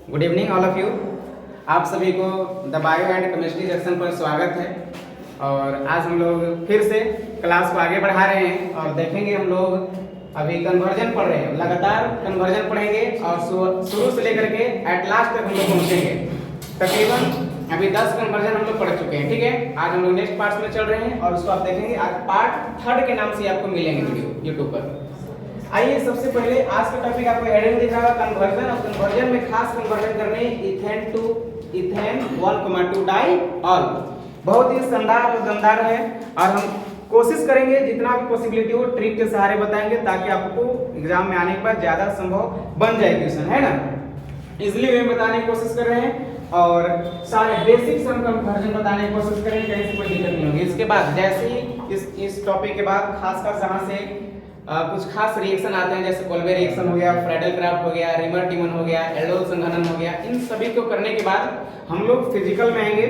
Good evening all of you. आप सभी को the bio and chemistry section पर स्वागत है। और आज हम लोग फिर से क्लास को आगे बढ़ा रहे हैं और देखेंगे हम लोग अभी कन्वर्जन पढ़ रहे हैं, लगातार कन्वर्जन पढ़ेंगे और शुरू से लेकर के एट लास्ट तक हम लोग पहुँचेंगे। तकरीबन अभी 10 कन्वर्जन हम लोग पढ़ चुके हैं, ठीक है। आज हम लोग नेक्स्ट पार्ट में चल रहे हैं और उसको आप देखेंगे आज पार्ट 3 के नाम से आपको मिलेंगे वीडियो यूट्यूब पर। आइए सबसे पहले आज का टॉपिक आपको हेडिंग दिख रहा है कन्वर्जन, और कन्वर्जन में खास कन्वर्जन करने इथेन टू इथेन 1,2 डाइऑल। बहुत ही शानदार और दमदार है और हम कोशिश करेंगे जितना भी पॉसिबिलिटी हो ट्रिक के सहारे बताएंगे ताकि आपको एग्जाम में आने के बाद ज्यादा संभव बन जाए क्वेश्चन, है ना। इजीली वे बताने की कोशिश कर रहे हैं और सारे बेसिक सम कन्वर्जन बताने की कोशिश करेंगे, कहीं से कोई दिक्कत नहीं होगी। इसके बाद जैसे ही इस टॉपिक के बाद खासकर जहाँ से कुछ खास रिएक्शन आते हैं, जैसे कोल्बे रिएक्शन हो गया, फ्रेडल क्राफ्ट हो गया, रिमर टिमन हो गया, एल्डोल संघनन हो गया, इन सभी को करने के बाद हम लोग फिजिकल में आएंगे।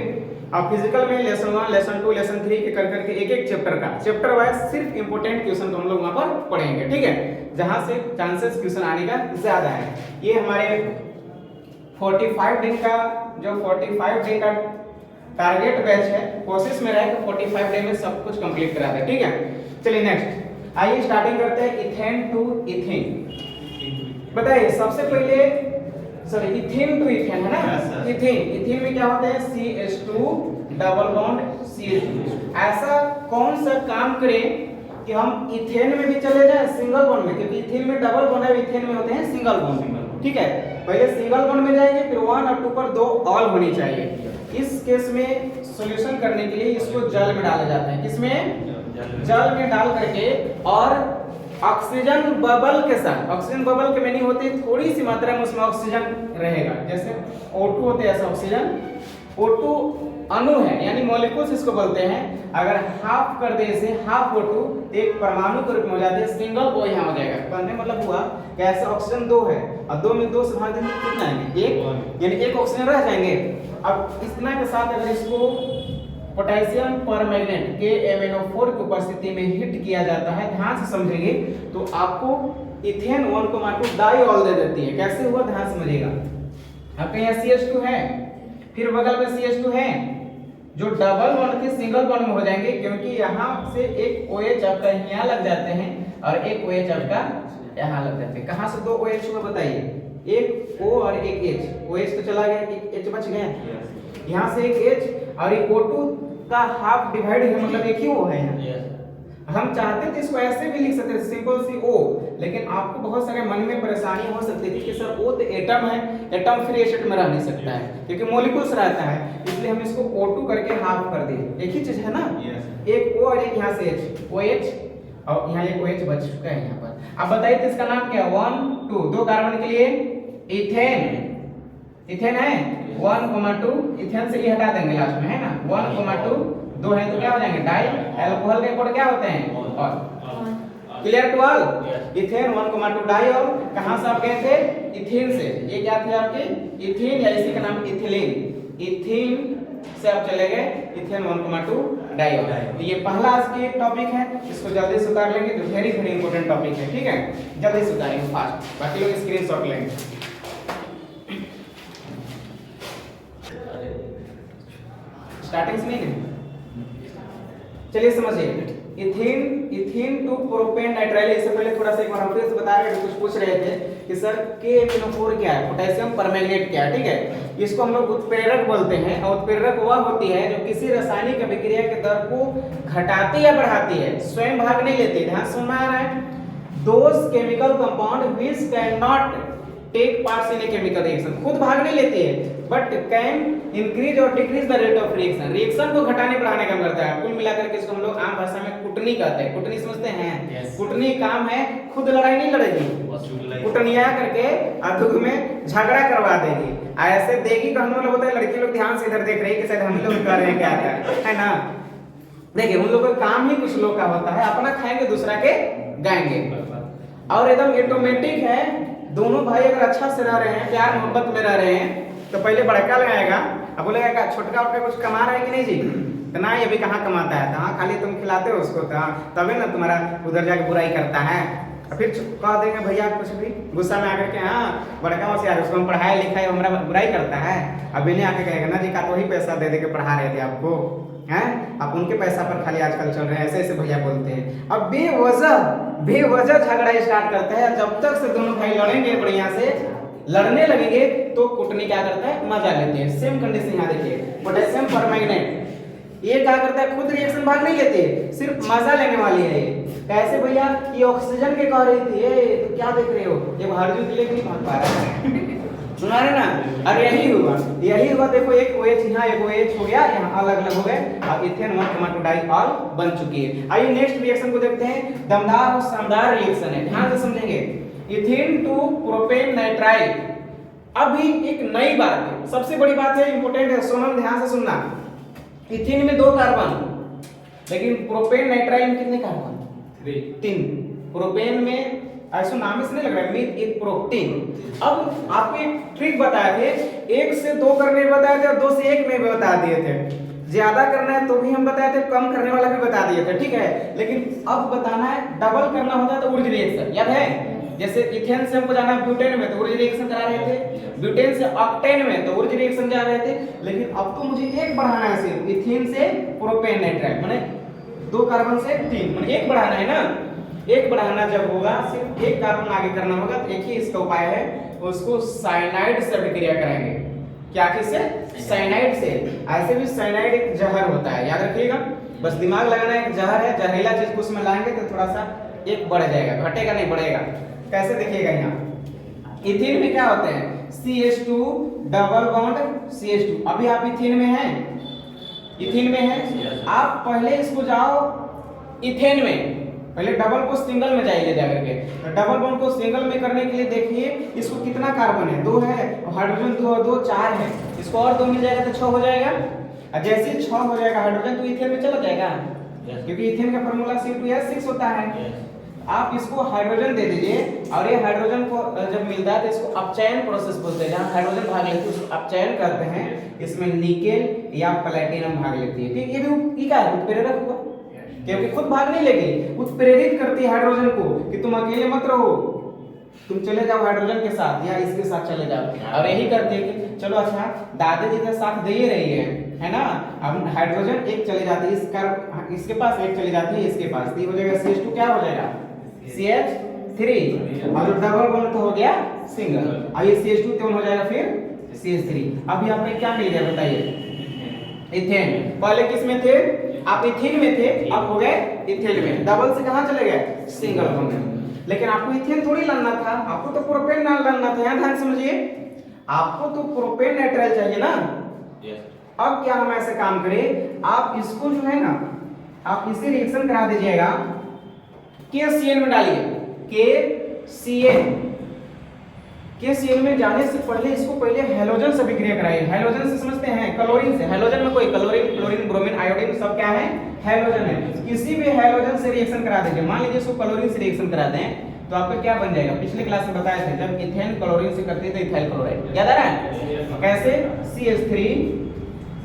और फिजिकल में लेसन 1, लेसन 2, लेसन 3 के कर करके एक चैप्टर का चैप्टर वाइज सिर्फ इंपॉर्टेंट क्वेश्चन को हम लोग वहां पर पढ़ेंगे, ठीक है, जहां से चांसेस क्वेश्चन आने का ज्यादा है। ये हमारे 45 दिन का जो 45 दिन का टारगेट बैच है, कोशिश में रहे तो 45 डे में सब कुछ कंप्लीट करा दे, ठीक है। चलिए नेक्स्ट आइए स्टार्टिंग करते हैं इथेन टू इथेन। बताइए सबसे पहले सॉरी इथेन टू इथेन है ना। इथेन में क्या होता है CH2 डबल बॉन्ड CH2। ऐसा कौन सा काम करें कि हम इथेन में भी चले जाए सिंगल बॉन्ड में, क्योंकि इथेन में डबल बॉन्ड है, इथेन में होते हैं सिंगल बॉन्ड, ठीक है। पहले सिंगल बॉन्ड में जाएंगे फिर 1 और 2 पर 2 ऑल होनी चाहिए। इस केस में सॉल्यूशन करने के लिए इसको जल में डाला जाता है, किसमें जल में डाल करके, और ऑक्सीजन बबल के साथ, ऑक्सीजन बबल के में नहीं होती थोड़ी सी मात्रा में उसमें ऑक्सीजन रहेगा, जैसे O2 होते हैं ऐसा ऑक्सीजन। O2 अणु है यानी मॉलिक्यूल्स इसको बोलते हैं। अगर हाफ कर दे इसे हाफ O2 तो एक परमाणु के रूप में हो जाते हैं, सिंगल O यहाँ हो जाएगा। कहने मतलब हुआ कि ऐसे ऑक्सीजन 2 है और 2 में 2 से भाग देंगे कितना आएंगे 1, यानी 1 ऑक्सीजन रह जाएंगे। अब इतना के साथ अगर इसको पोटेशियम परमैंगनेट KMnO4 की उपस्थिति में हिट किया जाता है, ध्यान से समझेंगे तो आपको इथेन 1,2 डाइऑल दे देती है। कैसे हुआ ध्यान समझिएगा। आपके यहाँ CH2 है, फिर बगल में CH2 है, जो डबल बॉन्ड के सिंगल बॉन्ड में हो जाएंगे, क्योंकि यहाँ से एक OH आपका यहाँ लग जाते हैं और एक OH आपका यहाँ लग जाते हैं। कहाँ से 2 OH हुआ बताइए, एक O और एक H। OH तो चला गया, एक H बच गया, यहाँ से एक H और एक O2 का हाफ डिवाइड है, मतलब एक ही O है यहाँ। हम चाहते थे इसको ऐसे भी लिख सकते थे सिंपल सी O, लेकिन आपको बहुत सारे मन में परेशानी हो सकती थी कि सर O तो एटम है, एटम फ्री स्टेट में रह नहीं सकता है क्योंकि मॉलिक्यूल्स रहता है, इसलिए हम इसको O2 करके हाफ कर दिए। एक ही चीज है ना, एक O और एक यहाँ से H, OH और यहाँ एक OH बच चुका है यहाँ पर। अब बताइए तो इसका नाम क्या है, 1 2 2 कार्बन के लिए इथेन। इथेन है 1,2, इथेन से ये हटा देंगे लास्ट में, है ना। 1,2 2 है तो क्या हो जाएंगे डाई। अल्कोहल के कोड क्या होते हैं और clear to all. Ethane 1,2 diol. कहां से आप गए थे, इथेन से। ये क्या थे आपके इथेन या इसी का नाम इथिलीन। इथेन से आप चले गए इथेन 1,2 डाइऑल। तो ये पहला आज के टॉपिक है, इसको जल्दी से उतार लेंगे तो वेरी वेरी इंपॉर्टेंट टॉपिक है, ठीक है। जल्दी से उतारेंगे फास्ट, बाकी लोग स्क्रीनशॉट लेंगे। स्टार्टिंग से नहीं है, चलिए समझिए। Ethane to propane nitrile. इससे पहले थोड़ा सा एक बार हम फिर से बता रहे हैं, कुछ पूछ रहे थे कि सर KMnO4 क्या है, पोटेशियम परमैंगनेट क्या है, ठीक है। इसको हम लोग उत्प्रेरक बोलते हैं और उत्प्रेरक वह होती है जो किसी रासायनिक अभिक्रिया के दर को घटाती या बढ़ाती है, स्वयं भाग नहीं लेती। ध्यान सुनना आ रहा है। Those chemical compound which can not take parts in a chemical reaction, खुद भाग नहीं लेती है बट कैन इंक्रीज और decrease the rate of reaction, reaction को घटाने बढ़ाने का करता है। कुल मिलाकर के इसको हम लोग आम भाषा में कुटनी कहते हैं। कुटनी समझते हैं, कुटनी काम है, खुद लड़ाई नहीं लड़ेगी, कुटनिया करके अधुग में झगड़ा करवा देगी। ऐसे देगी कहने वाला होता है, लड़की लोग ध्यान से इधर देख रही है कि शायद हम लोग कर रहे हैं क्या है ना। देखिए उन लोगों का काम ही कुछ लोग का होता है, अपना खाएंगे दूसरा के गाएंगे, और एकदम ऑटोमेटिक है। दोनों भाई अगर अच्छा से रह रहे हैं, प्यार मोहब्बत में रह रहे हैं, तो पहले बड़का लगाएगा, अब बोलेगा छोटका उठका कुछ कमा रहा है कि नहीं जी, तो ना ये भी कहाँ कमाता है, हाँ खाली तुम खिलाते हो उसको, तो तभी ना तुम्हारा उधर जाके बुराई करता है। फिर कह देंगे भैया कुछ भी गुस्सा में आकर के, हाँ बड़का होशियार, उसको हम पढ़ाया लिखाया हमारा बुराई करता है। अब इन्हें आके कहेगा ना जी का तो ही पैसा दे के पढ़ा रहे थे आपको, हैं आप उनके पैसा पर खाली आजकल चल रहे हैं, ऐसे ऐसे भैया बोलते हैं। अब बेवजह झगड़ा स्टार्ट करता है। जब तक से दोनों भाई लड़ेंगे बढ़िया से, लड़ने लगेंगे तो कुटनी क्या करता है, मजा लेते हैं। सेम कंडीशन यहाँ देखिए, पोटेशियम परमैंगनेट ये क्या करता है, खुद रिएक्शन भाग नहीं लेते, सिर्फ मजा लेने वाली है ये। कैसे भैया, ये ऑक्सीजन के कह रही थी, ये तो क्या देख रहे हो, ये हाइड्रोजन के लिए नहीं भाग पा रहा है सुना रहे ना। और यही हुआ देखो, एक OH यहाँ एक OH हो गया, यहाँ अलग अलग हो गए। अब इथेन 1 क्रोमेटोडाइऑल बन चुकी है। आइए नेक्स्ट रिएक्शन को देखते हैं, दमदार और शानदार रिएक्शन है, ध्यान से समझेंगे। Ethane to propane nitrile. अभी एक नई बात है, सबसे बड़ी बात है, इंपॉर्टेंट है, सोनम ध्यान से सुनना। इथेन में 2 कार्बन, लेकिन प्रोपेन नाइट्राइल में कितने कार्बन, 3। प्रोपेन में ऐसा नाम ही से नहीं लग रहा है, मीथ एक प्रोटीन। अब आपको एक ट्रिक बताए थे, 1 से 2 करने बताए थे और 2 से 1 में भी बता दिए थे। ज्यादा करना है तो भी हम बताए थे, कम करने वाला भी बता दिए थे, ठीक है। लेकिन अब बताना है, डबल करना होता है तो ऊर्ज रिएक्शन याद है। जैसे इथेन से हमको जाना है ब्यूटेन में, तो ऊर्ज रिएक्शन करा रहे थे। ब्यूटेन से ऑक्टेन में, तो ऊर्ज रिएक्शन जा रहे थे। लेकिन अब तो मुझे एक बढ़ाना है, सिर्फ इथेन से प्रोपेन नाइट्राइल, माने 2 कार्बन से 3, माने 1 बढ़ाना है ना। 1 बढ़ाना जब होगा, सिर्फ 1 कार्बन आगे करना होगा, तो एक ही इसका उपाय है, उसको साइनाइड से अभिक्रिया कराएंगे। क्या किससे, साइनाइड से। ऐसे भी साइनाइड एक जहर होता है, याद रखिएगा, बस दिमाग लगाना है, एक जहर है, जहरीला चीज को उसमें लाएंगे तो थोड़ा सा एक बढ़ जाएगा, घटेगा नहीं बढ़ेगा। कैसे देखिएगा, यहाँ इथेन में क्या होते हैं, CH2 डबल बॉन्ड CH2। अभी आप इथेन में हैं, इथेन में हैं, आप पहले इसको जाओ इथेन में, पहले डबल को सिंगल में जाइए जाकर के। तो डबल बॉन्ड को सिंगल में करने के लिए देखिए इसको कितना कार्बन है, 2 है, और हाइड्रोजन 2 और 2 4 है, इसको और 2 मिल जाएगा तो 6 हो जाएगा। और जैसे ही 6 हो जाएगा हाइड्रोजन, तो इथेन में चला जाएगा, क्योंकि इथेन का फार्मूला C2H6 होता है। आप इसको हाइड्रोजन दे दीजिए, और ये हाइड्रोजन को जब मिलता है तो इसको अपचयन प्रोसेस बोलते हैं, जहाँ हाइड्रोजन भाग लेती है उसको अपचयन करते हैं। इसमें निकेल या प्लैटिनम भाग लेती है, ठीक। ये भी क्या है, उत्प्रेरक हुआ, क्योंकि खुद भाग नहीं लेगी, उत्प्रेरित करती है हाइड्रोजन को कि तुम अकेले मत रहो, तुम चले जाओ हाइड्रोजन के साथ या इसके साथ चले जाओ। और यही करती है कि चलो अच्छा दादी जी का साथ दे ही रही है ना। अब हाइड्रोजन एक चली जाती है, इसके पास एक चली जाती है, इसके पास हो जाएगा CH2 क्या हो जाएगा, CH3, और जो डबल बॉन्ड तो हो गया सिंगल। अब ये CH2 तो हो जाएगा फिर CH3। अभी आपने क्या मिल गया बताइए, इथेन। पहले किस में थे आप, इथेन में थे, अब हो गए इथेन में। डबल से कहां चले गए, सिंगल बॉन्ड में। लेकिन आपको इथेन थोड़ी लाना था, आपको तो प्रोपेन लाना था। यहां ध्यान समझिए, आपको तो प्रोपेन नाइट्राइल चाहिए ना। अब क्या हम ऐसे काम करें, आप इसको जो है ना, आप इसे रिएक्शन करा दीजिएगा, KCl में डालिए, KCl में जाने से पहले इसको पहले हैलोजन से अभिक्रिया कराइए। हैलोजन से समझते हैं, क्लोरीन से। हैलोजन में कोई क्लोरीन ब्रोमीन आयोडीन सब क्या है, हैलोजन है। किसी भी हैलोजन से रिएक्शन करा दीजिए। मान लीजिए इसको क्लोरीन से रिएक्शन कराते हैं तो आपका क्या बन जाएगा, पिछले क्लास में बताए थे, जब इथेन क्लोरीन से करते थे इथाइल क्लोराइड, याद आ रहा है कैसे, CH3,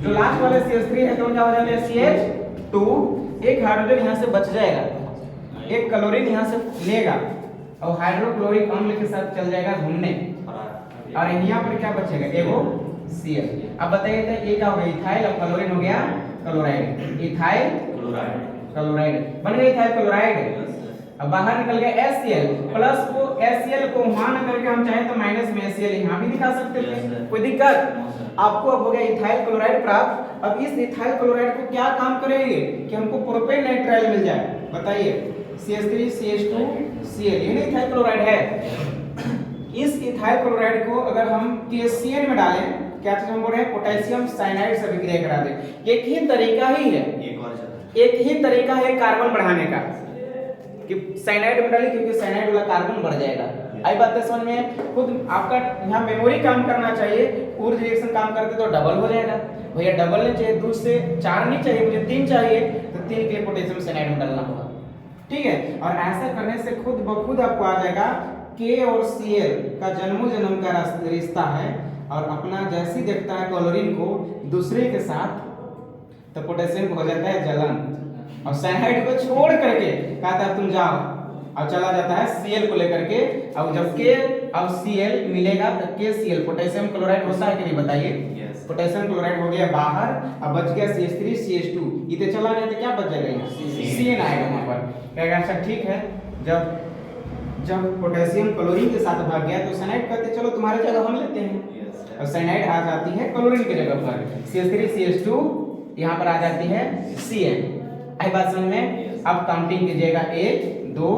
जो लास्ट वाले CH3 है तो क्या हो जाता है CH2, एक हाइड्रोजन यहाँ से बच जाएगा, एक क्लोरीन यहाँ से लेगा और हाइड्रोक्लोरिक अम्ल के साथ चल जाएगा घूमने, और यहाँ पर क्या बचेगा, एगो Cl। अब बताइए तो ये क्या हो गया, इथाइल और क्लोरीन हो गया क्लोराइड, इथाइल क्लोराइड बन गया इथाइल क्लोराइड। अब बाहर निकल गया HCl, प्लस को HCl को वहां न करके हम चाहे तो माइनस में HCl यहाँ भी दिखा सकते थे, कोई दिक्कत। आपको अब हो गया इथाइल क्लोराइड प्राप्त। अब इस इथाइल क्लोराइड को क्या काम करेंगे कि हमको प्रोपेन नाइट्राइल मिल जाए, बताइए, CH3 CH2 Cl, ये इथाइल क्लोराइड है। इस इथाइल क्लोराइड को अगर हम KCl में डालें, क्या चीज हम बोल रहे हैं, पोटेशियम साइनाइड से अभिक्रिया करा दें। एक ही तरीका ही है, एक ही तरीका है कार्बन बढ़ाने का, कि साइनाइड में डालें क्योंकि साइनाइड वाला कार्बन बढ़ जाएगा। आई बात है समझ में, खुद आपका यहाँ मेमोरी काम करना चाहिए। ऊर्जा रिएक्शन काम करते तो डबल हो जाएगा, भैया डबल नहीं चाहिए, 2 से 4 नहीं चाहिए, मुझे 3 चाहिए, तो 3 के लिए पोटेशियम साइनाइड में डालना होगा, ठीक है। और ऐसा करने से खुद ब खुद आपको आ जाएगा K और Cl का जन्मों जन्म का रिश्ता है, और अपना जैसी देखता है क्लोरीन को दूसरे के साथ, तो पोटेशियम हो जाता है जलन, और साइनाइड को छोड़ करके कहता है तुम जाओ, और चला जाता है Cl को लेकर के। अब जब K अब Cl मिलेगा तो KCl पोटेशियम क्लोराइड होता है कि नहीं बताइए? पोटेशियम क्लोराइड हो गया बाहर, अब बच गया CH3 CH2, इधर चला गया तो क्या बच जाएगा? Cn आएगा वहां पर। कहेगा अच्छा ठीक है, जब पोटेशियम क्लोरीन के साथ भाग गया तो साइनाइड कहते चलो तुम्हारे जगह हम लेते हैं। अब साइनाइड आ जाती है क्लोरीन की जगह पर, CH3 CH2 यहाँ पर आ जाती है Cn। आई बात समझ में? अब काउंटिंग कीजिएगा 1 2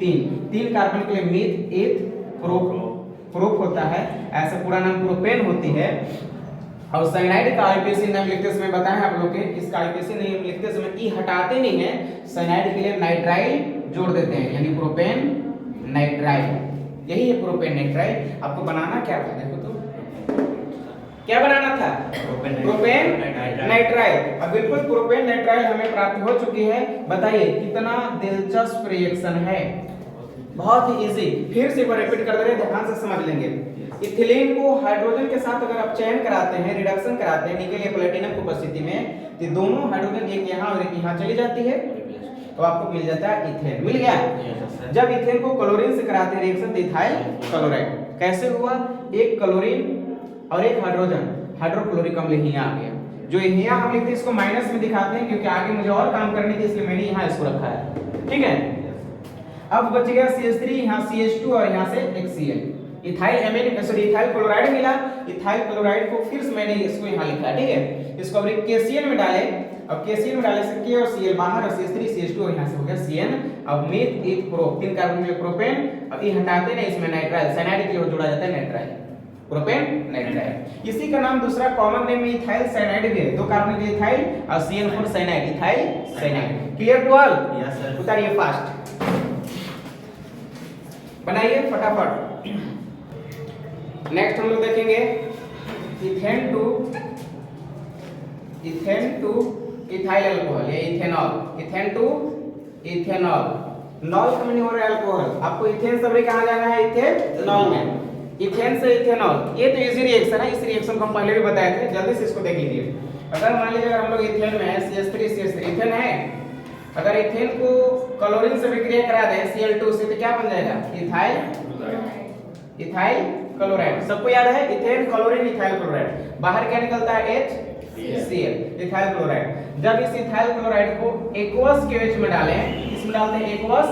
3 कार्बन के लिए मीथ एथ प्रोप होता है, ऐसा पूरा नाम प्रोपेन होती है। और साइनाइड का आईपीसी नाम लिखते समय बताएं आप लोग के, इसका आईपीसी नाम लिखते समय ई हटाते नहीं है, साइनाइड के लिए नाइट्राइल जोड़ देते हैं, यानी प्रोपेन नाइट्राइल, यही है प्रोपेन नाइट्राइल। आपको बनाना क्या था? देखो तो क्या बनाना था? Propane nitrile. अब बिल्कुल प्रोपेन नाइट्राइल हमें प्राप्त हो चुकी है। बताइए कितना दिलचस्प रिएक्शन है, बहुत ही इजी। फिर से एक बार रिपीट कर दे रहे, ध्यान से समझ लेंगे। इथिलीन को हाइड्रोजन के साथ अगर आप चयन कराते हैं, रिडक्शन कराते हैं निकेल या प्लेटिनम की उपस्थिति में, तो दोनों हाइड्रोजन एक यहाँ और एक यहाँ चली जाती है, तो आपको मिल जाता है इथेन। मिल गया? जब इथेन को क्लोरीन से कराते हैं रिएक्शन, इथाइल क्लोराइड कैसे हुआ? एक क्लोरीन और एक हाइड्रोजन, हाइड्रोक्लोरिक अम्ल यहाँ आ गया। जो यहाँ हम लिखते हैं इसको माइनस में दिखाते हैं क्योंकि आगे मुझे और काम करनी थी, इसलिए मैंने यहाँ इसको रखा है। ठीक है, अब बच गया CH3, यहाँ CH2 और यहाँ से एक Cl। Ethyl amine sorry ethyl chloride मिला, इथाइल क्लोराइड को फिर से मैंने इसको यहाँ लिखा है। ठीक है, इसको अब KCl में डाले, अब KCl में डाले से K और Cl बाहर और CH3 CH2 और यहाँ से हो गया Cn। अब मीथ एथ प्रोप, 3 कार्बन के लिए प्रोपेन, अब ये हटाते नहीं, इसमें नाइट्राइल साइनाइड के लिए जोड़ा जाता है नाइट्राइल, प्रोपेन नाइट्राइल। इसी का नाम दूसरा कॉमन नेम में इथाइल साइनाइड भी है, 2 कार्बन के लिए इथाइल और CN4 cyanide, ethyl cyanide. Clear to all? Yes sir. उतारिए फास्ट, बनाइए फटाफट। नेक्स्ट हम लोग देखेंगे इथेन टू इथाइल अल्कोहल या इथेनॉल, इथेन टू इथेनॉल। नॉल का मीनिंग हो रहा है अल्कोहल, आपको इथेन से कहाँ जाना है? इथेनॉल में, इथेन से इथेनॉल। ये तो इजी रिएक्शन है, इस रिएक्शन को हम पहले भी बताए थे, जल्दी से इसको देख लीजिए। अगर मान लीजिए अगर हम लोग इथेन में है, CH3 इथेन है, अगर इथेन को क्लोरीन से विक्रिया करा दें Cl2 से, तो क्या बन जाएगा? Ethyl chloride. सबको याद है इथेन क्लोरीन इथाइल क्लोराइड, बाहर क्या निकलता है? HCl, ethyl chloride. जब इस इथाइल क्लोराइड को एक्वस KOH में डालें, इसमें डालते हैं एक्वस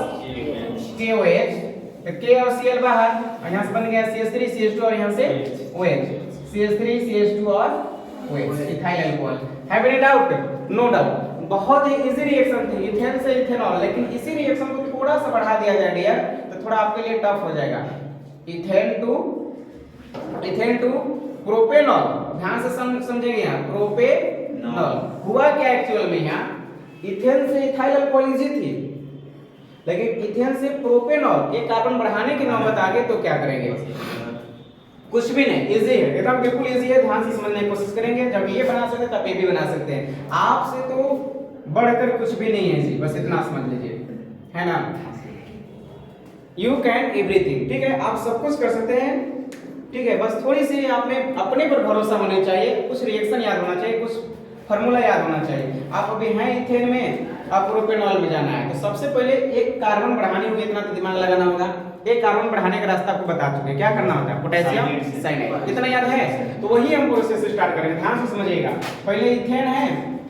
KOH, तो K और Cl बाहर और यहाँ से बन गया CH3 CH2 और यहाँ से OH, CH3 CH2 और OH, ethyl alcohol. Have any doubt? No doubt. बहुत ही इजी रिएक्शन थी इथेन से इथेनॉल, लेकिन इसी रिएक्शन को थोड़ा सा बढ़ा दिया जाए डियर, तो थोड़ा आपके लिए टफ हो जाएगा। इथेन टू प्रोपेनॉल, ध्यान से समझेंगे यहाँ, प्रोपेनॉल हुआ क्या एक्चुअल में? यहाँ इथेन से इथाइल अल्कोहल इजी थी, लेकिन इथेन से प्रोपेनॉल ये कार्बन बढ़ाने की नौबत आ गई, तो क्या करेंगे? कुछ भी नहीं, इजी है एकदम, बिल्कुल इजी है। ध्यान से समझने की कोशिश करेंगे, जब ये बना सकते तब ये भी बना सकते हैं। आपसे तो बढ़कर कुछ भी नहीं है जी, बस इतना समझ लीजिए, है ना? यू कैन एवरीथिंग, ठीक है, आप सब कुछ कर सकते हैं। ठीक है, बस थोड़ी सी आप में अपने पर भरोसा होना चाहिए, कुछ रिएक्शन याद होना चाहिए, कुछ फार्मूला याद होना चाहिए। आप अभी हैं इथेन में, आप प्रोपेनॉल में जाना है, तो सबसे पहले एक कार्बन बढ़ानी होगी, इतना तो दिमाग लगाना होगा। एक कार्बन बढ़ाने का रास्ता आपको बता चुके, क्या करना होता है? पोटेशियम साइनाइड, इतना याद है? तो वही हम प्रोसेस स्टार्ट करेंगे, ध्यान से समझिएगा। पहले इथेन है,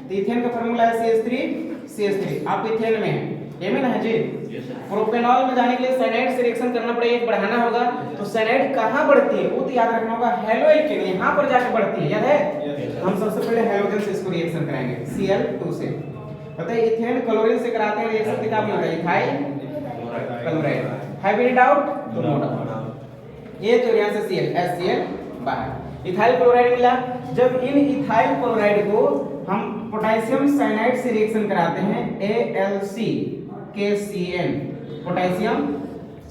तो इथेन का फार्मूला है CH3 आप इथेन में हैं, ये में ना है जी। प्रोपेनॉल में जाने के लिए साइनाइड से रिएक्शन करना पड़ेगा, एक बढ़ाना होगा, तो साइनाइड कहाँ बढ़ती है वो तो याद रखना होगा, हैलोइड के लिए यहाँ पर जाके बढ़ती है, याद है? हम सबसे पहले हैलोजन से इसको रिएक्शन कराएंगे Cl2 से। पता है इथेन क्लोरीन से कराते हैं रिएक्शन, कितना मिलता है? Ethyl chloride. Have any doubt? तो नो डाउट। ये तो यहाँ से Cl HCl बाहर, इथाइल क्लोराइड मिला। जब इन इथाइल क्लोराइड को हम पोटेशियम साइनाइड से रिएक्शन कराते हैं AlCKCl, potassium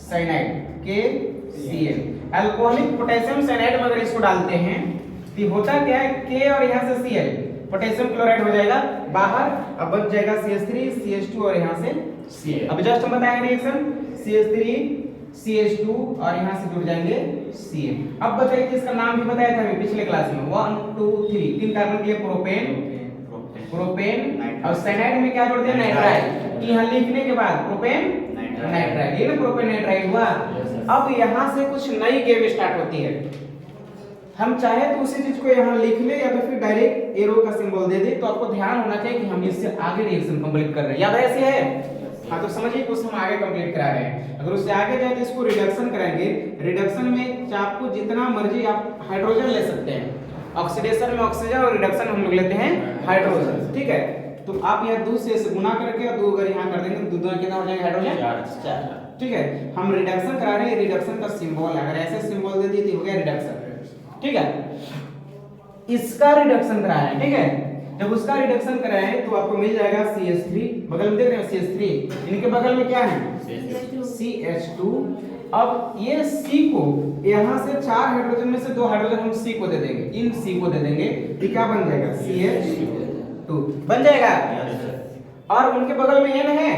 cyanide KCl, alcoholic potassium cyanide में अगर इसको डालते हैं तो होता क्या है? K और यहाँ से Cl, पोटेशियम क्लोराइड हो जाएगा बाहर, अब बच जाएगा CH3 CH2 और यहाँ से Cl। अब जस्ट हम बताएंगे रिएक्शन CH3 CH2 और यहाँ से जुड़ जाएंगे Cl। अब बताइए कि इसका नाम भी बताया था पिछले क्लास में, 1 2 3, 3 कार्बन के लिए प्रोपेन और साइनाइड में क्या जोड़ दिया? नाइट्राइल। यहाँ लिखने के बाद प्रोपेन नाइट्राइल, ये ना प्रोपेन नाइट्राइल हुआ। अब यहाँ से कुछ नई गेम स्टार्ट होती है। हम चाहे तो उसी चीज को यहाँ लिख ले या तो फिर डायरेक्ट एरो का सिंबल दे दे, तो आपको ध्यान होना चाहिए कि हम इससे आगे रिएक्शन कंप्लीट कर रहे हैं। याद है ऐसे है? हाँ, तो समझिए कि उससे हम आगे कंप्लीट करा रहे हैं। अगर उससे आगे जाए तो इसको रिडक्शन कराएंगे। रिडक्शन में आपको जितना मर्जी आप हाइड्रोजन ले सकते हैं। ऑक्सीडेशन में ऑक्सीजन और रिडक्शन हम लोग लेते हैं हाइड्रोजन, ठीक है। तो आप यहाँ 2 से इसे गुना करके और 2 अगर यहाँ कर देंगे तो 2 कितना हो जाएगा हाइड्रोजन? 4, ठीक है। हम रिडक्शन करा रहे हैं, रिडक्शन का सिंबल अगर ऐसे सिंबल दे दी तो हो गया रिडक्शन, ठीक है। इसका रिडक्शन करा है, ठीक है। जब उसका रिडक्शन कराएं तो आपको मिल जाएगा CH3, बगल में देख रहे हैं CH3, इनके बगल में क्या है? CH2। अब ये C को यहाँ से 4 हाइड्रोजन में से 2 हाइड्रोजन हम C को दे देंगे, इन C को दे देंगे, तो क्या बन जाएगा? CH2 बन जाएगा। और उनके बगल में N है,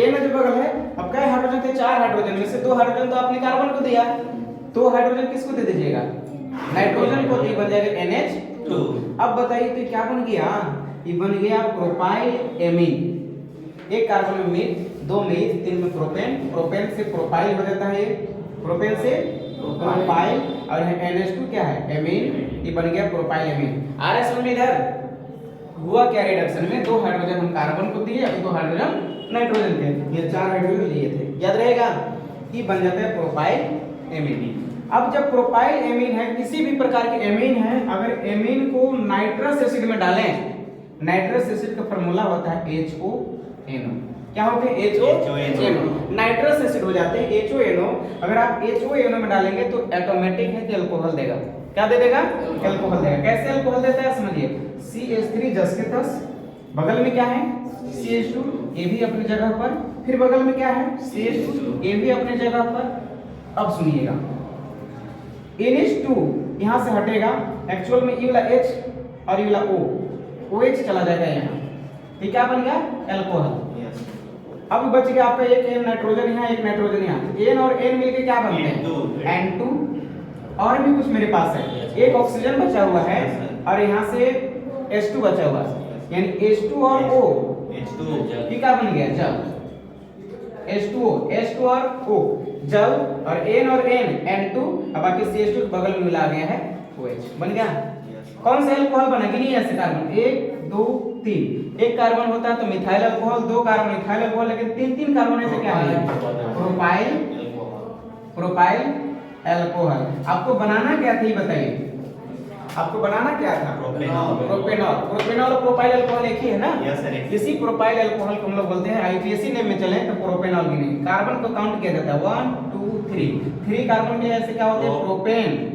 N जो बगल है, अब क्या हाइड्रोजन थे? 4 हाइड्रोजन में से 2 हाइड्रोजन तो आपने कार्बन को दिया, 2 हाइड्रोजन किसको दे दीजिएगा? नाइट्रोजन को, तो बन जाएगा NH2। अब बताइए तो क्या बन गया? ये बन गया प्रोपाइल एमीन। एक कार्बन में मीथ, 2 मीथ, 3 में प्रोपेन, प्रोपेन से प्रोपाइल हो जाता है, प्रोपेन से प्रोपाइल, और NH2 क्या है? एमीन। ये बन गया प्रोपाइल एमीन। आ रहा है समझ में? इधर हुआ क्या रिडक्शन में? 2 हाइड्रोजन हम कार्बन को दिए और 2 हाइड्रोजन नाइट्रोजन के, ये 4 हाइड्रोजन लिए थे, याद रहेगा? ये बन जाता है प्रोपाइल एमीन। अब जब प्रोपाइल एमीन है, किसी भी प्रकार के एमीन है, अगर एमीन को नाइट्रस एसिड में डालें, नाइट्रस एसिड का फार्मूला होता है HONO। क्या होते हैं? HONO। नाइट्रस एसिड हो जाते हैं HONO। अगर आप HONO में डालेंगे तो ऑटोमेटिक है कि अल्कोहल देगा। क्या दे देगा? अल्कोहल देगा। कैसे अल्कोहल देता है समझिए। CH3 जस के तस, बगल में क्या है? CH2, ये भी अपनी जगह पर, फिर बगल में क्या है? CH2, ये भी अपनी जगह पर। अब सुनिएगा, NH2 यहाँ से हटेगा, एक्चुअल में ये वाला H और ये वाला OH चला जाएगा यहाँ, तो क्या बन गया? अल्कोहल। अब बच गया आपका एक नाइट्रोजन यहाँ, एक नाइट्रोजन यहाँ, N और N मिलके क्या बनते हैं? N2। और भी कुछ मेरे पास है, एक ऑक्सीजन बचा हुआ है और यहाँ से H2 बचा हुआ है, यानी H2 और O, ये क्या बन गया? जल। H2O और O जल, और N और N N2, अब बाकी CH2 बगल में मिला गया है OH, बन गया। कौन सा अल्कोहल बना? गिनिए ऐसे कार्बन, 1 2 3, एक कार्बन होता है तो methyl alcohol, 2 carbon ethyl alcohol, लेकिन 3 कार्बन ऐसे क्या है? Propyl alcohol. आपको बनाना क्या था ये बताइए? आपको बनाना क्या था? प्रोपेनॉल। प्रोपेनॉल और प्रोपाइल अल्कोहल एक ही है ना? इसी प्रोपाइल अल्कोहल को हम लोग बोलते हैं, IUPAC नेम में चले तो प्रोपेनॉल गिने। कार्बन को काउंट किया जाता है 1 2 3 कार्बन के ऐसे क्या होते हैं? प्रोपेन।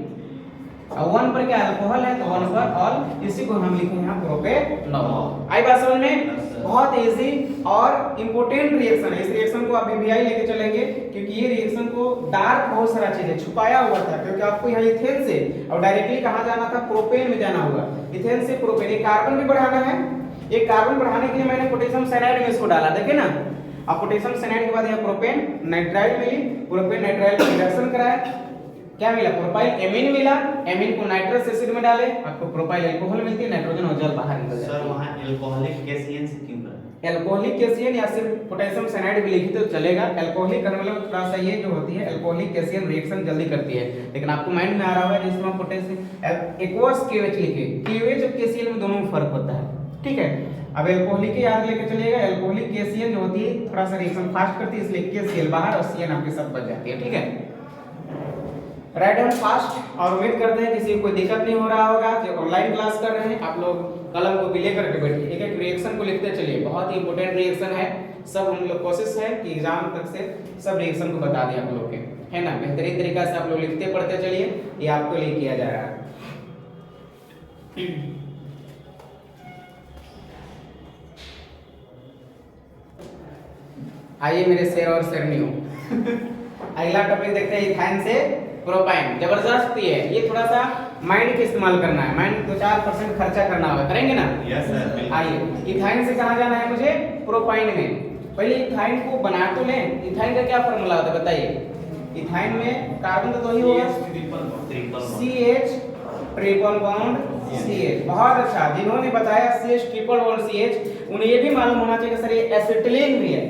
और 1 पर क्या अल्कोहल है तो 1 पर ऑल, इसी को हम लिखे यहाँ प्रोपेनॉल। आई बात समझ में? बहुत इजी और इंपॉर्टेंट रिएक्शन है। इस रिएक्शन को आप BBI लेके चलेंगे, क्योंकि ये रिएक्शन को डार्क बहुत सारा चीजें छुपाया हुआ था, क्योंकि आपको यहाँ इथेन से और डायरेक्टली कहाँ जाना था? प्रोपेन में जाना होगा। इथेन से प्रोपेन, एक कार्बन भी बढ़ाना है, एक कार्बन बढ़ाने के लिए मैंने पोटेशियम साइनाइड में इसको डाला, देखे ना। अब पोटेशियम साइनाइड के बाद यहाँ प्रोपेन नाइट्राइल मिली, प्रोपेन नाइट्राइल का रिडक्शन कराया, क्या मिला? प्रोपाइल एमीन मिला। एमीन को नाइट्रस एसिड में डाले, आपको प्रोपाइल अल्कोहल मिलती है, नाइट्रोजन और जल बाहर निकल जाता है। सर वहां अल्कोहलिक गैसियन से क्यों करा? अल्कोहलिक गैसियन या सिर्फ पोटेशियम साइनाइड भी लिखी तो चलेगा। अल्कोहलिक करने वाला थोड़ा सा ये जो होती है अल्कोहलिक गैसियन रिएक्शन जल्दी करती है, लेकिन आपको माइंड में आ रहा होगा जिस तरह पोटेशियम एक्वस KOH लिखे, KOH और KCl में दोनों में फर्क होता है, ठीक है। अब अल्कोहलिक याद लेके चलिएगा, अल्कोहलिक गैसियन जो होती है थोड़ा सा रिएक्शन फास्ट करती है, इसलिए KCl बाहर और CN आपके साथ बच जाती है, ठीक है। Right hand fast. और उम्मीद करते हैं किसी को कोई दिक्कत नहीं हो रहा होगा। जो ऑनलाइन क्लास कर रहे हैं आप लोग कलम को भी लेकर के बैठिए, एक एक रिएक्शन को लिखते चलिए, बहुत ही इंपॉर्टेंट रिएक्शन है। सब हम लोग कोशिश है कि एग्जाम तक से सब रिएक्शन को बता दें आप लोग के, है ना। बेहतरीन तरीका से आप लोग लिखते पढ़ते चलिए, ये आपको लिए किया जा रहा है। आइए मेरे शेर और शेरनियों अगला टॉपिक देखते हैं, इथाइन से प्रोपाइन। जबरदस्त है ये, थोड़ा सा माइंड का इस्तेमाल करना है, माइंड 2-4% खर्चा करना होगा, करेंगे ना? Yes sir. आइए इथाइन से कहाँ जाना है मुझे? प्रोपाइन में। पहले इथाइन को बना तो लें। इथाइन का क्या फॉर्मूला होता है बताइए? इथाइन में कार्बन तो ही होगा, CH ट्रिपल बॉन्ड CH। बहुत अच्छा, जिन्होंने बताया CH ट्रिपल बॉन्ड CH, उन्हें ये भी मालूम होना चाहिए कि सर ये एसिटिलीन भी है।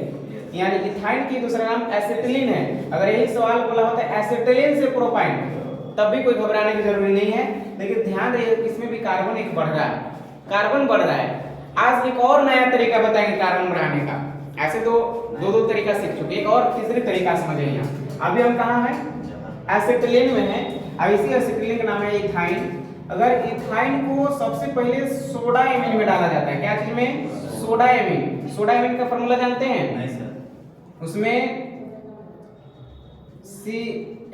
यानी इथाइन की दूसरा नाम एसिटिलीन है। अगर यही सवाल बोला होता है एसिटिलीन से प्रोपाइन, तब भी कोई घबराने की जरूरी नहीं है। लेकिन ध्यान रहिए इसमें भी कार्बन एक बढ़ रहा है, कार्बन बढ़ रहा है। आज एक और नया तरीका बताएंगे कार्बन बढ़ाने का। ऐसे तो दो तरीका सीख चुके, एक और तीसरी तरीका समझिए। यहाँ अभी हम कहाँ हैं? एसिटिलीन में है। अब इसी एसिटिलीन का नाम है इथाइन। अगर इथाइन को सबसे पहले सोडा एमीन में डाला जाता है, क्या चीज में? Soda amine. सोडा एमीन का फॉर्मूला जानते हैं? नहीं सर। उसमें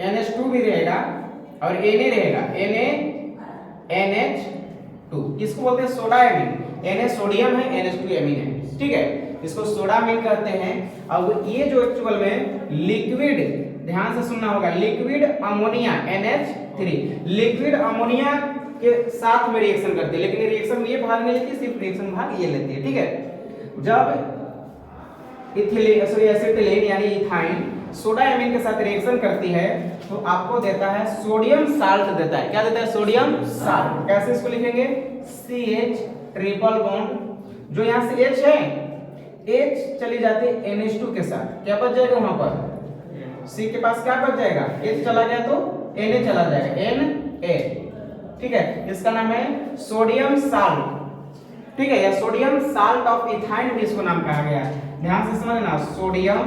NH2 भी रहेगा और Na रहेगा, NH2। किसको बोलते हैं? Soda amine. Na सोडियम है, NH2 एमीन है, ठीक है, इसको सोडा एमीन कहते हैं। अब ये जो एक्चुअल में लिक्विड, ध्यान से सुनना होगा, liquid ammonia NH3 liquid ammonia के साथ में रिएक्शन करती है, लेकिन रिएक्शन ये भाग नहीं लेती, सिर्फ रिएक्शन भाग ये लेती है, ठीक है। जब एसिटिलीन यानी इथाइन सोडा एमीन के साथ रिएक्शन करती है तो आपको देता है सोडियम साल्ट देता है। क्या देता है? Sodium salt. कैसे इसको लिखेंगे? CH ट्रिपल बॉन्ड, जो यहाँ से H है, H चली जाती है NH2 के साथ, क्या बच जाएगा वहां पर? C के पास क्या बच जाएगा? H चला गया तो Na चला जाएगा, Na, ठीक है। इसका नाम है सोडियम साल्ट, ठीक है, या सोडियम साल्ट ऑफ इथाइन भी इसको नाम कहा गया है। ध्यान से समझना, सोडियम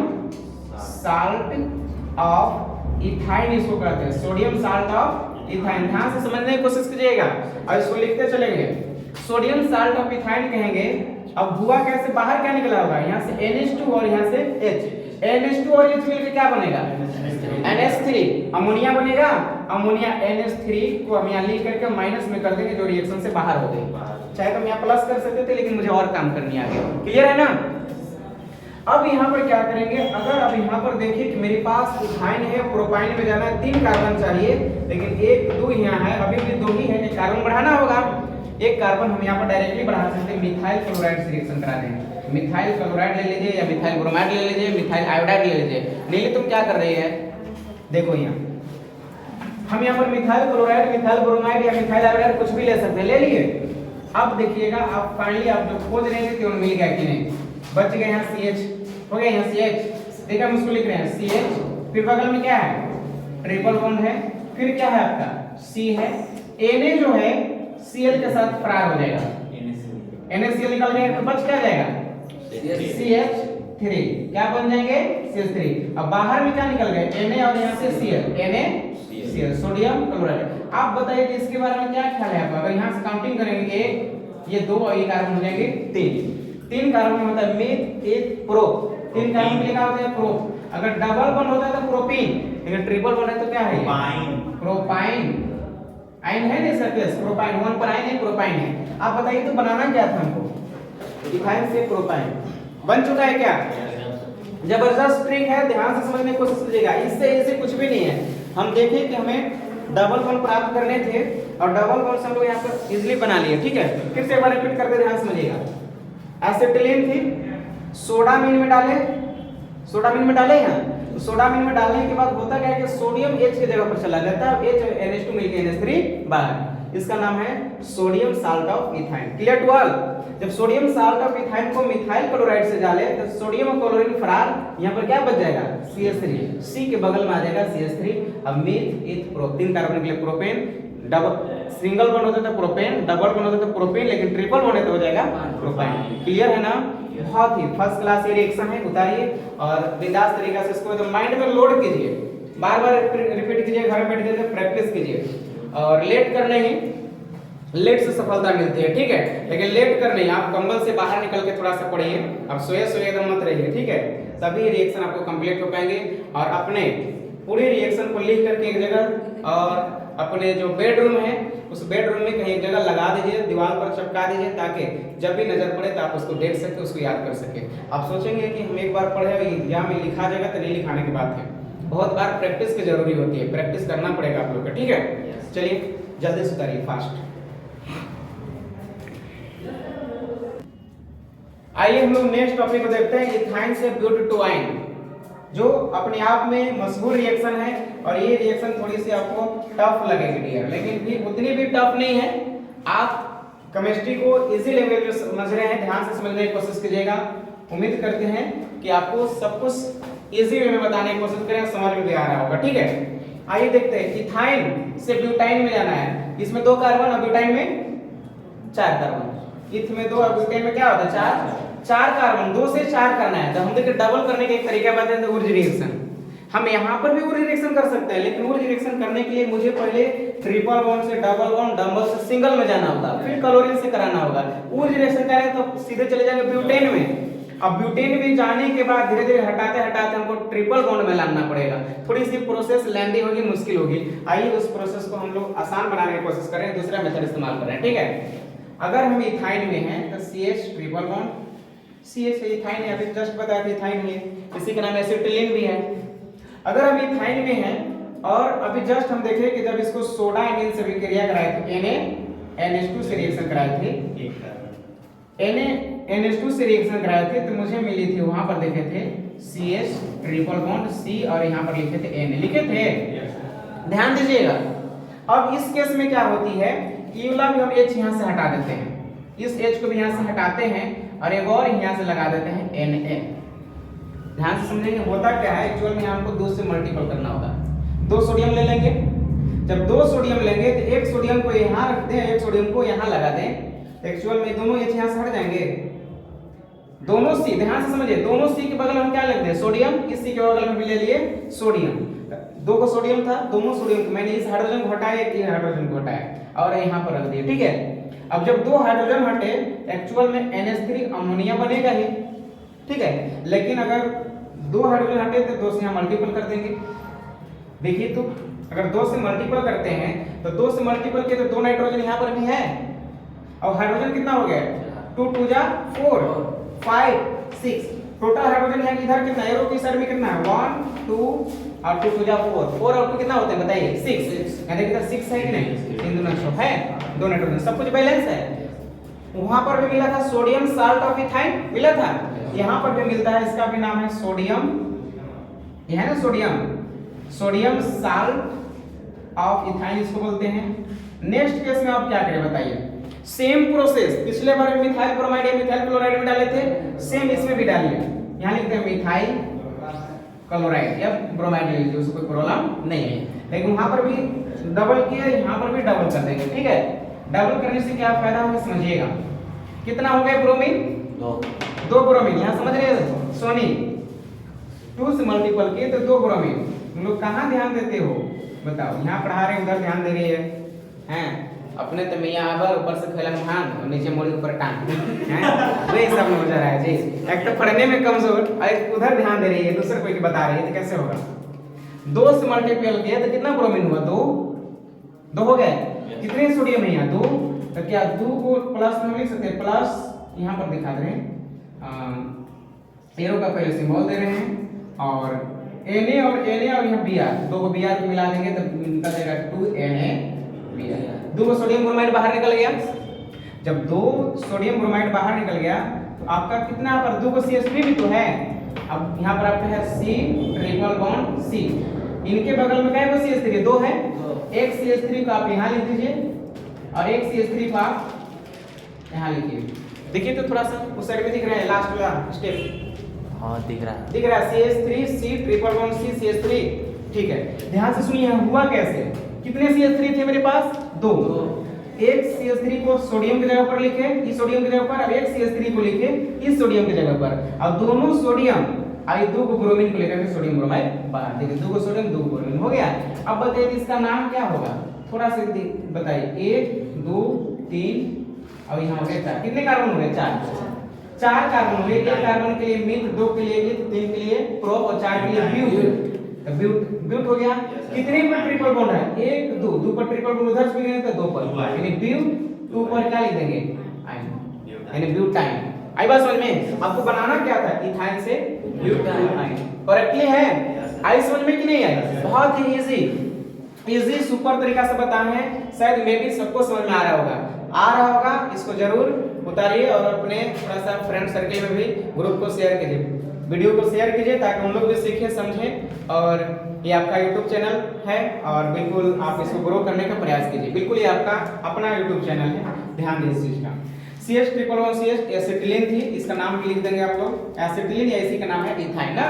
साल्ट ऑफ इथाइन इसको कहते हैं, सोडियम साल्ट ऑफ इथाइन। ध्यान से समझने की कोशिश कीजिएगा और इसको लिखते चलेंगे। सोडियम साल्ट ऑफ इथाइन कहेंगे। अब हुआ कैसे? बाहर क्या निकला होगा? यहाँ से NH2 और यहाँ से H, NH2 और H मिलकर क्या बनेगा? NH3 अमोनिया बनेगा। अमोनिया NH3 को हम यहाँ लिख करके माइनस में कर देंगे, जो रिएक्शन से बाहर हो गई। चाहे तो हम यहाँ प्लस कर सकते थे, लेकिन मुझे और काम करनी आ गई। क्लियर है ना? अब यहाँ पर क्या करेंगे? अगर अब यहाँ पर देखिए कि मेरे पास इथाइन है, प्रोपाइन में जाना है, 3 कार्बन चाहिए, लेकिन 1 2 यहाँ है, अभी भी 2 ही है, कि कार्बन बढ़ाना होगा। एक कार्बन हम यहाँ पर डायरेक्टली बढ़ा सकते हैं, मिथाइल क्लोराइड से रिएक्शन करा देंगे। मिथाइल क्लोराइड ले लीजिए या मिथाइल ब्रोमाइड ले लीजिए, मिथाइल आयोडाइड ले लीजिए। नीली तुम क्या कर रही है? देखो यहाँ हम यहाँ पर मिथाइल क्लोराइड, मिथाइल ब्रोमाइड या मिथाइल आयोडाइड कुछ भी ले सकते हैं, ले लिए। अब देखिएगा, आप फाइनली आप जो खोज रहे थे मिल गया कि नहीं? बच गए यहाँ CH, हो गया यहाँ CH, देखा हम उसको लिख रहे हैं CH, फिर बगल में क्या है? ट्रिपल बॉन्ड है, फिर क्या है आपका? C है, Na जो है Cl के साथ फरार हो जाएगा, NaCl निकल गया, तो बच क्या जाएगा? CH3, क्या बन जाएंगे? CH3। अब बाहर में क्या निकल गए? Na और यहाँ से Cl, NaCl, सोडियम क्लोराइड। आप बताइए कि इसके बारे में क्या ख्याल है आपका? अगर यहाँ से काउंटिंग करेंगे, ये 2 और ये कार्बन हो जाएंगे 3 कार्बन में होता है मेथ, एक प्रो, 3 कार्बन के लिए क्या होता है? प्रो। अगर डबल बॉन्ड होता है तो प्रोपीन, लेकिन ट्रिपल बॉन्ड है तो क्या है? प्रोपाइन। आइन है ना सर? Yes, propyne. 1 पर आइन है, प्रोपाइन है। आप बताइए तो बनाना क्या था हमको? इथाइन से प्रोपाइन बन चुका है क्या? जबरदस्त ट्रिक है, ध्यान से समझने की कोशिश कीजिएगा। इससे ऐसे कुछ भी नहीं है। हम देखें कि हमें डबल बॉन्ड प्राप्त करने थे और डबल बॉन्ड से हम लोग यहाँ पर इजीली बना लिए, ठीक है। फिर से एक बार रिपीट करके ध्यान समझिएगा। एसिटिलीन थी, सोडामीन में डाले, सोडामीन में डाले यहाँ, तो सोडामीन में डालने के बाद होता क्या है कि सोडियम H की जगह पर चला जाता है, H और NH2 मिलकर NH3 बाहर। इसका नाम है sodium salt of ethyne. Clear to all? जब सोडियम साल्ट ऑफ इथाइन को मिथाइल क्लोराइड से डाले तो सोडियम और क्लोरीन फरार, यहाँ पर क्या बच जाएगा? CH3, C के बगल में आ जाएगा CH3। अब मीथ इथ प्रो, 3 कार्बन के लिए प्रोपेन, डबल सिंगल बॉन्ड होता था प्रोपेन, डबल बॉन्ड होता था प्रोपेन, लेकिन ट्रिपल बॉन्ड है तो हो जाएगा प्रोपाइन। क्लियर है ना? बहुत ही फर्स्ट क्लास ये रिएक्शन है, उतारिए और बिंदास तरीका से इसको एकदम माइंड में लोड कीजिए, बार-बार रिपीट कीजिए, घर में बैठ के प्रैक्टिस कीजिए और लेट कर नहीं, लेट से सफलता मिलती है, ठीक है। लेकिन लेट कर नहीं, आप कंबल से बाहर निकल के थोड़ा सा पढ़िए, अब सोए सोए एकदम मत रहिए, ठीक है। तभी रिएक्शन आपको कंप्लीट हो पाएंगे और अपने पूरी रिएक्शन को लिख करके एक जगह और अपने जो बेडरूम है उस बेडरूम में कहीं एक जगह लगा दीजिए, दीवार पर चिपका दीजिए, ताकि जब भी नजर पड़े तो आप उसको देख सके, उसको याद कर सके। आप सोचेंगे कि हम एक बार पढ़े एग्जाम में लिखा जाएगा तो नहीं लिखाने की बात है, बहुत बार प्रैक्टिस की जरूरी होती है, प्रैक्टिस करना पड़ेगा आप लोग को, ठीक है। चलिए जल्दी से करिए, फास्ट। आइए हम लोग नेक्स्ट टॉपिक को देखते हैं, इथाइन से ब्यूटेटोआइन, जो अपने आप में मशहूर रिएक्शन है और ये रिएक्शन थोड़ी सी आपको टफ लगेगी डियर, लेकिन भी उतनी भी टफ नहीं है। आप केमिस्ट्री को इजी लैंग्वेज में समझ रहे हैं, ध्यान से समझने की कोशिश कीजिएगा। उम्मीद करते हैं कि आपको सब कुछ इजी वे में बताने की कोशिश करें, समझ में भी आ रहा होगा। ठीक है, आइए देखते हैं। इथाइन से ब्यूटाइन में जाना है। इसमें 2 कार्बन और ब्यूटाइन में 4 कार्बन। इथ में 2 और ब्यूटाइन में क्या होता है 4 कार्बन। 2 से 4 करना है। तो हम देखिए डबल करने का एक तरीका बताते हैं, ऊर्जा रिएक्शन। हम यहाँ पर भी ऊर्जा रिएक्शन कर सकते हैं, लेकिन ऊर्जा रिएक्शन करने के लिए मुझे पहले ट्रिपल बॉन्ड से डबल बॉन्ड, डबल से सिंगल में जाना होगा, फिर क्लोरीन से कराना होगा। ऊर्जा रिएक्शन करें तो सीधे चले जाएंगे ब्यूटेन में। अब ब्यूटेन में जाने के बाद धीरे धीरे हटाते हटाते हमको ट्रिपल बॉन्ड में लाना पड़ेगा। थोड़ी सी प्रोसेस लेंदी होगी, मुश्किल होगी। आइए उस प्रोसेस को हम लोग आसान बनाने की कोशिश करें, दूसरा मेथड इस्तेमाल करें। ठीक है, अगर हम इथाइन में हैं तो CH triple bond, CH ethyne है, अभी जस्ट बताया था इथाइन है, इसी का नाम एसिटिलीन भी है। अगर हम इथाइन में हैं और अभी जस्ट हम देखें कि जब इसको सोडा एमीन से विक्रिया कराए थे, NH2 से रिएक्शन कराए थे, NH2 से रिएक्शन कराए थे, तो मुझे मिली थी वहां पर देखे थे CH ट्रिपल बॉन्ड C और यहाँ पर लिखे थे Na, लिखे थे। ध्यान दीजिएगा। अब इस केस में क्या होती है, ई वाला भी हम H यहाँ से हटा देते हैं, इस H को भी यहाँ से हटाते हैं और एक और यहाँ से लगा देते हैं Na। ध्यान से समझेंगे होता क्या है। एक्चुअल में हमको 2 से मल्टीपल करना होगा। 2 सोडियम ले लेंगे। जब 2 सोडियम लेंगे तो एक सोडियम को यहाँ रख दें, एक सोडियम को यहाँ लगा दें। एक्चुअल में दोनों H यहाँ से हट जाएंगे, दोनों C। ध्यान से समझिए, दोनों C के बगल में हम क्या लिख दें सोडियम, इस C के बगल में भी ले लिए सोडियम। 2 को सोडियम था, दोनों सोडियम को मैंने इस हाइड्रोजन को हटाया, एक हाइड्रोजन को हटाया और यहाँ पर रख दिया। ठीक है, अब जब 2 हाइड्रोजन हटे, एक्चुअल में NH3 अमोनिया बनेगा ही। ठीक है, लेकिन अगर 2 हाइड्रोजन हटे तो 2 से यहाँ मल्टीपल कर देंगे। देखिए तो अगर 2 से मल्टीपल करते हैं तो 2 से मल्टीपल किए तो 2 नाइट्रोजन यहाँ पर भी है और हाइड्रोजन कितना हो गया 2 2 जा 4 5 6। टोटल हाइड्रोजन यहाँ इधर कितना, एरो की साइड में कितना है 1 2 और 2 2 जा 4 और 2 कितना होते हैं बताइए 6। यानी कितना 6 है कि नहीं, 3 2 9 है, 2 नाइट्रोजन, सब कुछ बैलेंस है। वहां पर भी मिला था सोडियम साल्ट ऑफ इथाइन, मिला था। यहाँ पर भी मिलता है, इसका भी नाम है सोडियम, यह है ना सोडियम साल्ट ऑफ इथाइन इसको बोलते हैं। नेक्स्ट केस में आप क्या करें बताइए, सेम प्रोसेस। पिछले बार में मिथाइल ब्रोमाइड या मिथाइल क्लोराइड में डाले थे, सेम इसमें भी डालिए। यहाँ लिखते हैं मिथाइल क्लोराइड या ब्रोमाइड ले लीजिए, उसको कोई प्रॉब्लम नहीं है। लेकिन वहां पर भी डबल किया, यहाँ पर भी डबल कर देंगे। ठीक है, डबल करने से क्या फायदा होगा समझिएगा। कितना हो गया ब्रोमीन 2 ब्रोमीन, यहाँ समझ रहे हैं सोनी। 2 से मल्टीपल किए तो 2 ब्रोमीन। तुम लोग कहाँ ध्यान देते हो बताओ, यहाँ पढ़ा रहे उधर ध्यान दे रही है हैं? अपने तो मियाँ आबर ऊपर से खेला महान और नीचे मोड़ी ऊपर टांग हैं, वही सब में हो जा रहा है जी। एक तो पढ़ने में कमजोर और उधर ध्यान दे रही है, दूसरे कोई बता रही है, तो कैसे होगा। 2 से मल्टीपल किया तो कितना ब्रोमीन हुआ 2 हो गए। कितने सोडियम है यहाँ 2, तो क्या 2 को प्लस में लिख सकते हैं, प्लस यहाँ पर दिखा रहे हैं एरो का पहले सिंबल दे रहे हैं और Na और यहाँ Br, 2 को Br को मिला देंगे तो निकल जाएगा 2Na Br। 2 सोडियम ब्रोमाइड बाहर निकल गया। जब 2 सोडियम ब्रोमाइड बाहर निकल गया तो आपका कितना यहाँ पर 2 को CH3 भी तो है। अब यहाँ पर आपका है C ट्रिपल बॉन्ड C, इनके बगल में क्या है CH3 2 है। एक CH3 को आप यहाँ लिख दीजिए और एक CH3 को आप यहाँ लिखिए। देखिए तो थोड़ा सा उस साइड में दिख रहा है लास्ट वाला स्टेप, हाँ दिख रहा है CH3 C triple bond C CH3। ठीक है, ध्यान से सुनिए हुआ कैसे। कितने CH3 थे मेरे पास 2। एक CH3 को सोडियम की जगह पर लिखे, इस सोडियम की जगह पर, अब एक CH3 को लिखे इस सोडियम की जगह पर। अब दोनों सोडियम आई 2 को ब्रोमीन को लेकर के सोडियम ब्रोमाइड बाहर, देखिए 2 को सोडियम 2 को ब्रोमीन हो गया। अब बताइए इसका नाम क्या होगा, थोड़ा सा बताइए। 1 2 3 और यहाँ हो गया 4। कितने कार्बन हो गए 4 कार्बन हो गए। 1 कार्बन के लिए मिथ, 2 के लिए मिथ, 3 के लिए प्रोप और 4 के लिए ब्यूट। ब्यूट हो गया। कितने पर ट्रिपल बॉन्ड है 1 2 पर ट्रिपल बॉन्ड उधर से भी गए तो 2 पर, यानी ब्यूट 2 पर क्या लिख देंगे यानी ब्यूटाइन। आई बात समझ में। आपको बनाना क्या था इथाइन से ब्यूटाइन, करेक्टली है। आई समझ में कि नहीं आई, बहुत ही इजी सुपर तरीका से बताए हैं। शायद मे भी सबको समझ में आ रहा होगा। इसको जरूर उतारिए और अपने थोड़ा सा फ्रेंड सर्कल में भी ग्रुप को शेयर कीजिए, वीडियो को शेयर कीजिए ताकि हम लोग भी सीखें समझें। और ये आपका YouTube चैनल है और बिल्कुल आप इसको ग्रो करने का प्रयास कीजिए। बिल्कुल ये आपका अपना YouTube चैनल है, ध्यान दीजिए इस चीज का। CH111CH एसिटिलीन थी, इसका नाम भी लिख देंगे आप लोग, एसिटिलीन या इसी का नाम है इथाइन ना।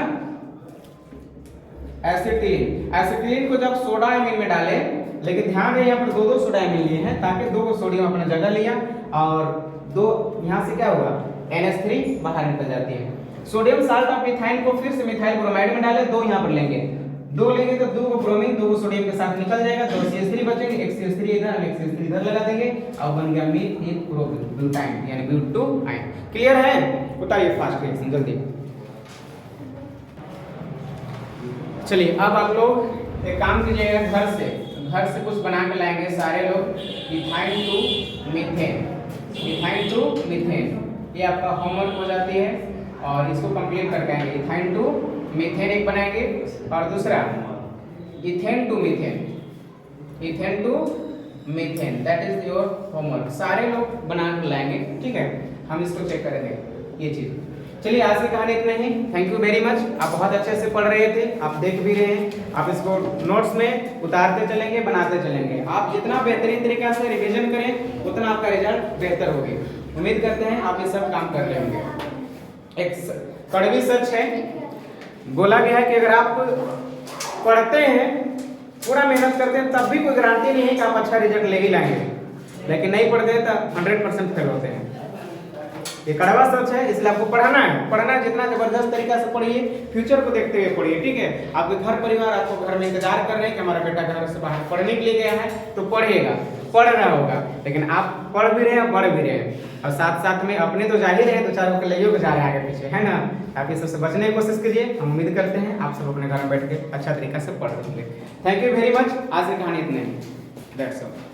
एसिटिलीन को जब सोडा एमीन में डाले, लेकिन ध्यान रहे यहाँ पर दो सोडा एमीन लिए हैं ताकि दो को सोडियम अपना जगह लिया और दो यहाँ से क्या हुआ NH3 बाहर निकल जाती है। सोडियम साल्ट ऑफ इथाइन को फिर से मिथाइल ब्रोमाइड में डाले, दो यहाँ पर लेंगे, दो लेंगे तो दो को ब्रोमीन दो को सोडियम के साथ निकल जाएगा, दो CH3 बचेंगे, एक CH3 इधर एक CH3 इधर लगा देंगे और बन गया मीथ प्रोब्यूटाइन यानी ब्यूटोआइन। क्लियर है? उतारिए फास्ट रिएक्शन जल्दी। चलिए अब आप लोग एक काम कीजिएगा, घर से कुछ बना के लाएंगे सारे लोग, इथाइन टू मीथेन, ये आपका होमवर्क हो जाती है और इसको कंप्लीट करके आएंगे। इथाइन टू मीथेन एक बनाएंगे और दूसरा ethane to methane, that is your homework. सारे लोग बना के लाएंगे, ठीक है, हम इसको चेक करेंगे ये चीज। चलिए आज की कहानी इतना ही। Thank you very much. आप बहुत अच्छे से पढ़ रहे थे, आप देख भी रहे हैं, आप इसको नोट्स में उतारते चलेंगे, बनाते चलेंगे। आप जितना बेहतरीन तरीके से रिवीजन करें उतना आपका रिजल्ट बेहतर होगी। उम्मीद करते हैं आप ये सब काम कर लेंगे। एक कड़वी सच है, बोला गया है कि अगर आप पढ़ते हैं, पूरा मेहनत करते हैं, तब भी कोई गारंटी नहीं है कि आप अच्छा रिजल्ट ले ही लाएंगे, लेकिन नहीं पढ़ते हैं तो 100% फेल होते हैं। ये कड़वा सच है, इसलिए आपको पढ़ना है जितना जबरदस्त तरीका से पढ़िए, फ्यूचर को देखते हुए पढ़िए, ठीक है। आपके घर परिवार आपको घर में इंतजार कर रहे हैं कि हमारा बेटा घर से बाहर पढ़ने के लिए गया है, तो पढ़िएगा, पढ़ रहा होगा, लेकिन आप पढ़ भी रहे हैं, बढ़ भी रहे हैं, और साथ साथ में अपने तो जा ही रहे हैं, तो चारों को ले जा रहे हैं आगे पीछे, है ना। आप इस सबसे बचने की कोशिश कीजिए। हम उम्मीद करते हैं आप सब अपने घर में बैठ के अच्छा तरीका से पढ़ लेंगे। Thank you very much. आज की कहानी इतने, दैट्स ऑल।